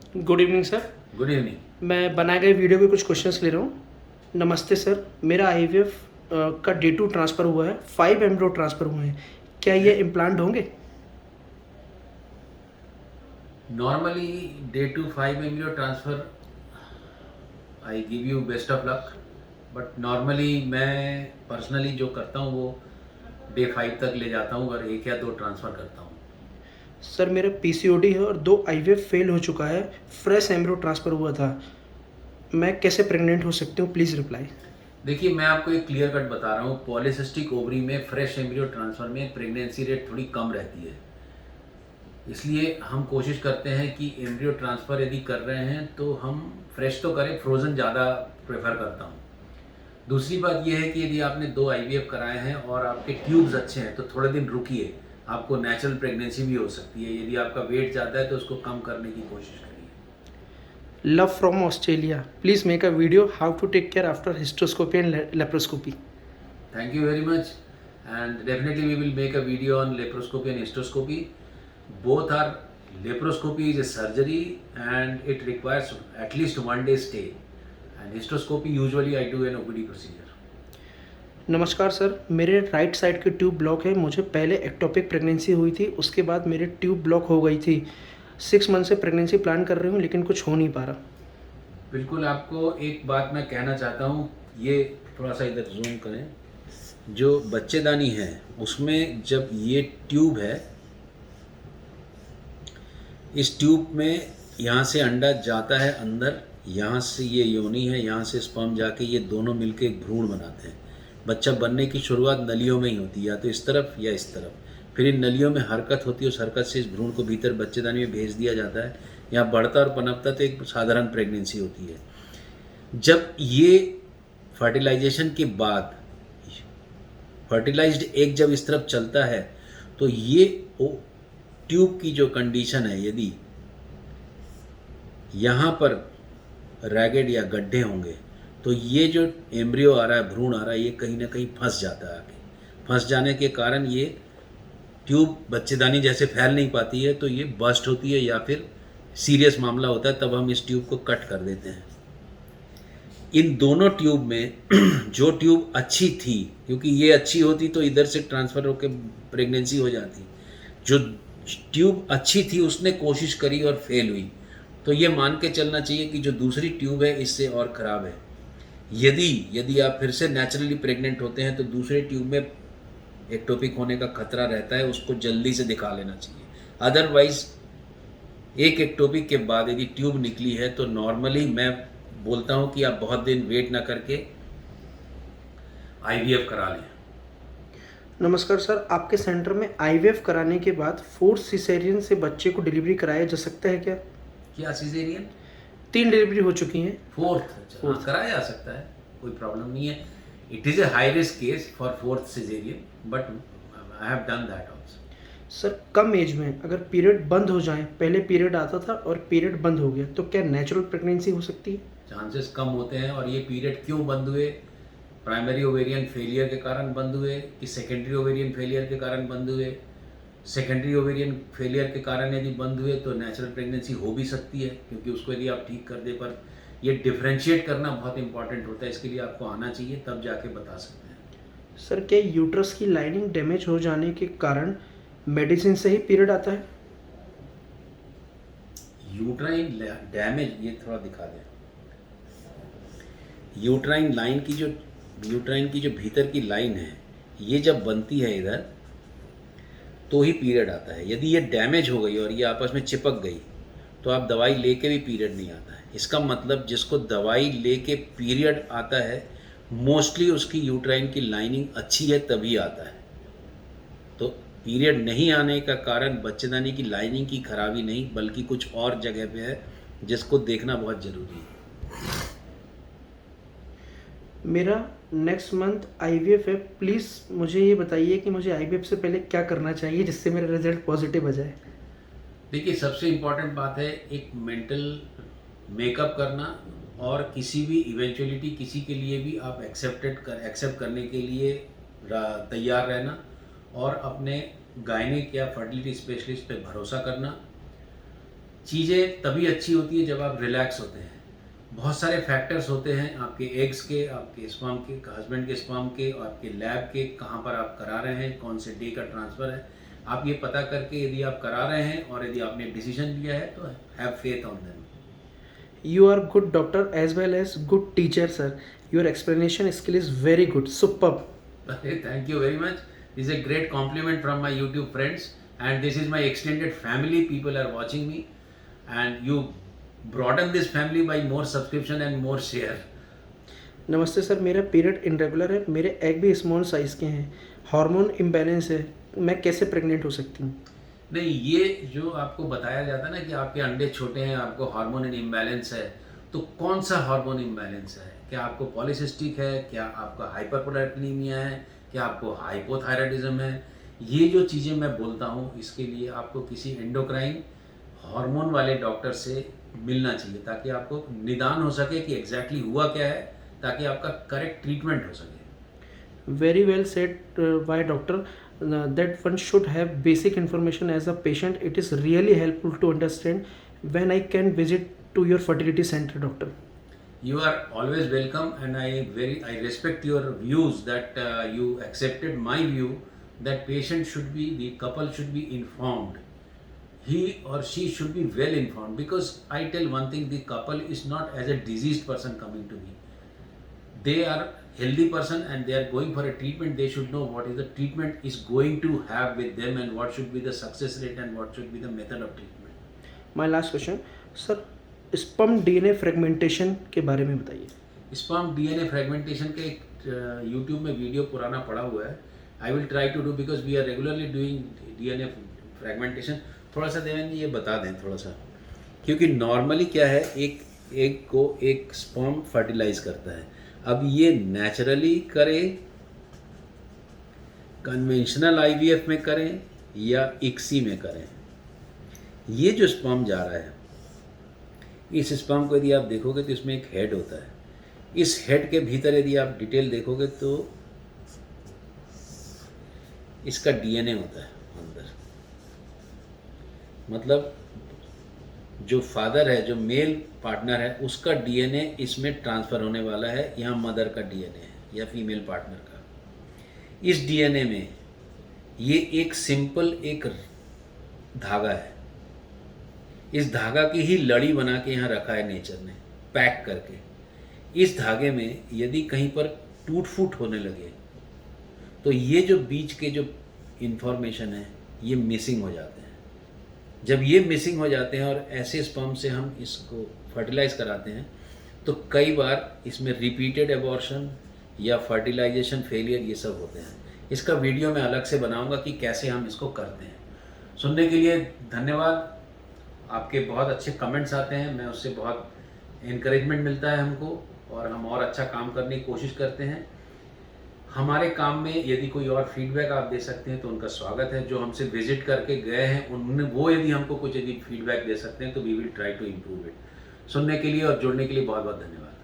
Good evening sir. Good evening. मैं बनाए गए वीडियो के कुछ क्वेश्चंस ले रहा हूँ। नमस्ते सर, मेरा आईवीएफ का D2 ट्रांसफ़र हुआ है, 5 एम्ब्रियो ट्रांसफ़र हुए हैं, क्या ये इम्प्लांट होंगे? Normally day two 5 embryo transfer, I give you best of luck, but normally मैं पर्सनली जो करता हूँ वो डे 5 तक ले जाता हूँ और 1 या 2 ट्रांसफ़र करता हूँ। सर मेरा पीसीओडी है और 2 आईवीएफ फेल हो चुका है, फ्रेश एम्ब्रियो ट्रांसफ़र हुआ था, मैं कैसे प्रेग्नेंट हो सकती हूँ? Please reply. देखिए, मैं आपको एक क्लियर कट बता रहा हूँ, पॉलीसिस्टिक ओवरी में फ्रेश एम्ब्रियो ट्रांसफ़र में प्रेगनेंसी रेट थोड़ी कम रहती है, इसलिए हम कोशिश करते हैं कि एम्ब्रियो ट्रांसफ़र यदि कर रहे हैं तो हम फ्रेश तो करें, फ्रोज़न ज़्यादा प्रेफर करता हूँ। दूसरी बात यह है कि यदि आपने 2 आईवीएफ कराए हैं और आपके ट्यूब्स अच्छे हैं तो थोड़े दिन रुकिए, आपको नेचुरल प्रेगनेंसी भी हो सकती है। यदि आपका वेट ज़्यादा है तो उसको कम करने की कोशिश करिए। Love from Australia, please make a video how to take care after hysteroscopy and laparoscopy. Thank you very much, and definitely we will make a video on laparoscopy and hysteroscopy. Both are, laparoscopy is a surgery and it requires at least 1 day stay, and hysteroscopy usually I do an OPD procedure. नमस्कार sir, मेरे right side की tube block है, मुझे पहले ectopic pregnancy हुई थी, उसके बाद मेरी ट्यूब ब्लॉक हो गई थी। 6 मंथ से प्रेगनेंसी प्लान कर रही हूँ लेकिन कुछ हो नहीं पा रहा। बिल्कुल, आपको एक बात मैं कहना चाहता हूँ, ये थोड़ा सा इधर जूम करें, जो बच्चेदानी है उसमें जब ये ट्यूब है, इस ट्यूब में यहाँ से अंडा जाता है अंदर, यहाँ से ये योनि है, यहाँ से स्पर्म जाके ये दोनों मिलके एक भ्रूण बनाते हैं। बच्चा बनने की शुरुआत नलियों में ही होती है, या तो इस तरफ या इस तरफ। फिर इन नलियों में हरकत होती है, उस हरकत से इस भ्रूण को भीतर बच्चेदानी में भेज दिया जाता है, यहाँ बढ़ता और पनपता तो एक साधारण प्रेगनेंसी होती है। जब ये फर्टिलाइजेशन के बाद फर्टिलाइज्ड एग जब इस तरफ चलता है तो ये ट्यूब की जो कंडीशन है, यदि यहाँ पर रैगेड या गड्ढे होंगे तो ये जो एम्ब्रियो आ रहा है, भ्रूण आ रहा है, ये कहीं ना कहीं फंस जाता है। आगे फंस जाने के कारण ये ट्यूब बच्चेदानी जैसे फैल नहीं पाती है, तो ये बस्ट होती है या फिर सीरियस मामला होता है, तब हम इस ट्यूब को कट कर देते हैं। इन दोनों ट्यूब में जो ट्यूब अच्छी थी, क्योंकि ये अच्छी होती तो इधर से ट्रांसफ़र होकर प्रेगनेंसी हो जाती, जो ट्यूब अच्छी थी उसने कोशिश करी और फेल हुई, तो ये मान के चलना चाहिए कि जो दूसरी ट्यूब है इससे और ख़राब है। यदि आप फिर से नेचुरली प्रेग्नेंट होते हैं तो दूसरे ट्यूब में एक्टोपिक होने का खतरा रहता है, उसको जल्दी से दिखा लेना चाहिए। अदरवाइज़ एक एक्टोपिक के बाद यदि ट्यूब निकली है तो नॉर्मली मैं बोलता हूँ कि आप बहुत दिन वेट ना करके आईवीएफ करा लें। नमस्कार सर, आपके सेंटर में आईवीएफ कराने के बाद फोर्स सिसेरियन से बच्चे को डिलीवरी कराया जा सकता है क्या? क्या सिजेरियन? 3 डिलीवरी हो चुकी हैं। फोर्थ कराया जा सकता है, कोई प्रॉब्लम नहीं है। It is a high risk case for fourth caesarean, but I have done that also. Sir कम एज में अगर पीरियड बंद हो जाए, पहले पीरियड आता था और पीरियड बंद हो गया, तो क्या नेचुरल प्रेगनेंसी हो सकती है? चांसेस कम होते हैं। और ये पीरियड क्यों बंद हुए? प्राइमरी ओवेरियन फेलियर के कारण बंद हुए कि सेकेंडरी ओवेरियन फेलियर के कारण बंद हुए? सेकेंडरी ओवेरियन फेलियर के कारण यदि बंद हुए तो नेचुरल प्रेगनेंसी हो भी सकती है, क्योंकि उसको यदि आप ठीक कर दे। पर ये डिफ्रेंशिएट करना बहुत इंपॉर्टेंट होता है, इसके लिए आपको आना चाहिए, तब जाके बता सकते हैं। सर क्या यूट्रस की लाइनिंग डैमेज हो जाने के कारण मेडिसिन से ही पीरियड आता है? यूट्राइन डैमेज, ये थोड़ा दिखा दें। यूट्राइन की जो भीतर की लाइन है, ये जब बनती है इधर तो ही पीरियड आता है। यदि ये डैमेज हो गई और ये आपस में चिपक गई तो आप दवाई लेके भी पीरियड नहीं आता है। इसका मतलब जिसको दवाई लेके पीरियड आता है, मोस्टली उसकी यूट्राइन की लाइनिंग अच्छी है तभी आता है। तो पीरियड नहीं आने का कारण बच्चेदानी की लाइनिंग की खराबी नहीं, बल्कि कुछ और जगह पे है, जिसको देखना बहुत ज़रूरी है। मेरा नेक्स्ट मंथ आईवीएफ है, प्लीज़ मुझे ये बताइए कि मुझे आईवीएफ से पहले क्या करना चाहिए जिससे मेरा रिजल्ट पॉजिटिव आ जाए। देखिए, सबसे इम्पॉर्टेंट बात है एक मेंटल मेकअप करना, और किसी भी इवेंचुअलिटी किसी के लिए भी आप एक्सेप्ट करने के लिए तैयार रहना, और अपने गायनिक या फर्टिलिटी स्पेशलिस्ट पे भरोसा करना। चीज़ें तभी अच्छी होती है जब आप रिलैक्स होते हैं। बहुत सारे फैक्टर्स होते हैं आपके एग्स के, आपके स्पर्म के, हस्बैंड के स्पर्म के, और आपके लैब के, कहाँ पर आप करा रहे हैं, कौन से डे का ट्रांसफ़र है। आप ये पता करके यदि आप करा रहे हैं और यदि आपने डिसीजन लिया है तो have faith on them. You are good doctor as well as good teacher, sir. Your explanation skill is very good. Superb. Thank you very much. This is a great compliment from my YouTube friends, and this is my extended family. People are watching me, and you broaden this family by more subscription and more share. नमस्ते sir, मेरा period irregular है, मेरे egg भी small size के हैं, hormone imbalance है, मैं कैसे प्रेग्नेंट हो सकती हूँ? नहीं, ये जो आपको बताया जाता है ना कि आपके अंडे छोटे हैं, आपको हार्मोन इम्बैलेंस है, तो कौन सा हार्मोन इम्बैलेंस है? क्या आपको पॉलीसिस्टिक है? क्या आपका हाइपरप्रोलैक्टिनीमिया है? क्या आपको हाइपोथायराइडिज्म है? ये जो चीज़ें मैं बोलता हूँ, इसके लिए आपको किसी एंडोक्राइन हार्मोन वाले डॉक्टर से मिलना चाहिए, ताकि आपको निदान हो सके कि एग्जैक्टली हुआ क्या है, ताकि आपका करेक्ट ट्रीटमेंट हो सके। Very well said by doctor, that one should have basic information as a patient. It is really helpful to understand when I can visit to your fertility center, doctor. You are always welcome, and I respect your views that you accepted my view that the couple should be informed. He or she should be well informed, because I tell one thing: the couple is not as a diseased person coming to me. They are healthy person and they are going for a treatment. They should know what is the treatment is going to have with them, and what should be the success rate, and what should be the method of treatment. My last question, sir, sperm DNA fragmentation के बारे में बताइए. Sperm DNA fragmentation का एक YouTube में video पुराना पड़ा हुआ है. I will try to do, because we are regularly doing DNA fragmentation. थोड़ा सा देवेंद्र जी ये बता दें थोड़ा सा, क्योंकि नॉर्मली क्या है, एक एग को एक स्पर्म फर्टिलाइज करता है. अब ये नेचुरली करें, कन्वेंशनल आईवीएफ में करें, या इक्सी में करें, ये जो स्पर्म जा रहा है, इस स्पर्म को यदि आप देखोगे तो इसमें एक हेड होता है. इस हेड के भीतर यदि आप डिटेल देखोगे तो इसका डीएनए होता है अंदर. मतलब जो फादर है, जो मेल पार्टनर है, उसका डीएनए इसमें ट्रांसफ़र होने वाला है. यहाँ मदर का डीएनए है या फीमेल पार्टनर का. इस डीएनए में ये एक सिंपल एक धागा है. इस धागा की ही लड़ी बना के यहाँ रखा है नेचर ने, पैक करके. इस धागे में यदि कहीं पर टूट फूट होने लगे तो ये जो बीच के जो इन्फॉर्मेशन है ये मिसिंग हो जाते हैं. जब ये मिसिंग हो जाते हैं और ऐसे स्पर्म से हम इसको फर्टिलाइज कराते हैं तो कई बार इसमें रिपीटेड एबॉर्शन या फर्टिलाइजेशन फेलियर ये सब होते हैं. इसका वीडियो मैं अलग से बनाऊंगा कि कैसे हम इसको करते हैं. सुनने के लिए धन्यवाद. आपके बहुत अच्छे कमेंट्स आते हैं, मैं उससे बहुत इनकरेजमेंट मिलता है हमको, और हम और अच्छा काम करने की कोशिश करते हैं. हमारे काम में यदि कोई और फीडबैक आप दे सकते हैं तो उनका स्वागत है. जो हमसे विजिट करके गए हैं उन्होंने वो यदि हमको कुछ यदि फीडबैक दे सकते हैं तो we will try to improve it. सुनने के लिए और जुड़ने के लिए बहुत बहुत धन्यवाद.